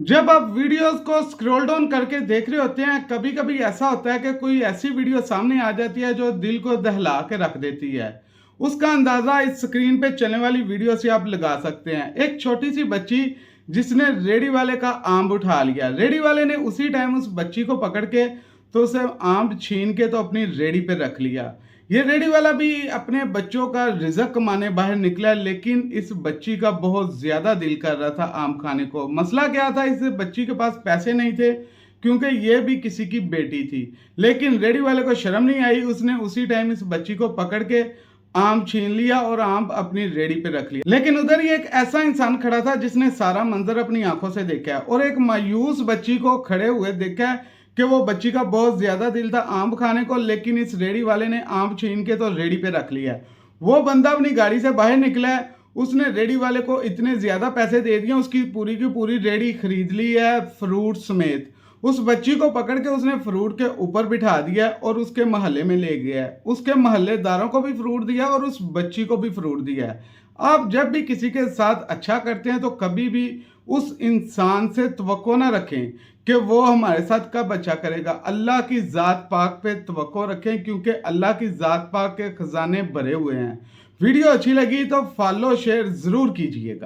जब आप वीडियोस को स्क्रॉल डाउन करके देख रहे होते हैं, कभी कभी ऐसा होता है कि कोई ऐसी वीडियो सामने आ जाती है जो दिल को दहला के रख देती है। उसका अंदाजा इस स्क्रीन पे चलने वाली वीडियो से आप लगा सकते हैं। एक छोटी सी बच्ची जिसने रेडी वाले का आम उठा लिया, रेडी वाले ने उसी टाइम उस बच्ची को पकड़ के तो उसे आम छीन के तो अपनी रेडी पे रख लिया। ये रेडी वाला भी अपने बच्चों का रिजक कमाने बाहर निकला, लेकिन इस बच्ची का बहुत ज्यादा दिल कर रहा था आम खाने को। मसला क्या था, इस बच्ची के पास पैसे नहीं थे क्योंकि ये भी किसी की बेटी थी। लेकिन रेडी वाले को शर्म नहीं आई, उसने उसी टाइम इस बच्ची को पकड़ के आम छीन लिया और आम अपनी रेडी पे रख लिया। लेकिन उधर ही एक ऐसा इंसान खड़ा था जिसने सारा मंजर अपनी आंखों से देखा है और एक मायूस बच्ची को खड़े हुए देखा है कि वो बच्ची का बहुत ज्यादा दिल था आम खाने को, लेकिन इस रेडी वाले ने आम छीन के तो रेडी पे रख लिया है। वो बंदा अपनी गाड़ी से बाहर निकला है, उसने रेडी वाले को इतने ज्यादा पैसे दे दिए, उसकी पूरी की पूरी रेडी खरीद ली है फ्रूट समेत। उस बच्ची को पकड़ के उसने फ्रूट के ऊपर बिठा दिया और उसके मोहल्ले में ले गया है। उसके मोहल्लेदारों को भी फ्रूट दिया और उस बच्ची को भी फ्रूट दिया है। आप जब भी किसी के साथ अच्छा करते हैं तो कभी भी उस इंसान से तवक्को ना रखें कि वो हमारे साथ कब अच्छा करेगा। अल्लाह की ज़ात पाक पे तवक्को रखें, क्योंकि अल्लाह की ज़ात पाक के खजाने भरे हुए हैं। वीडियो अच्छी लगी तो फॉलो शेयर ज़रूर कीजिएगा।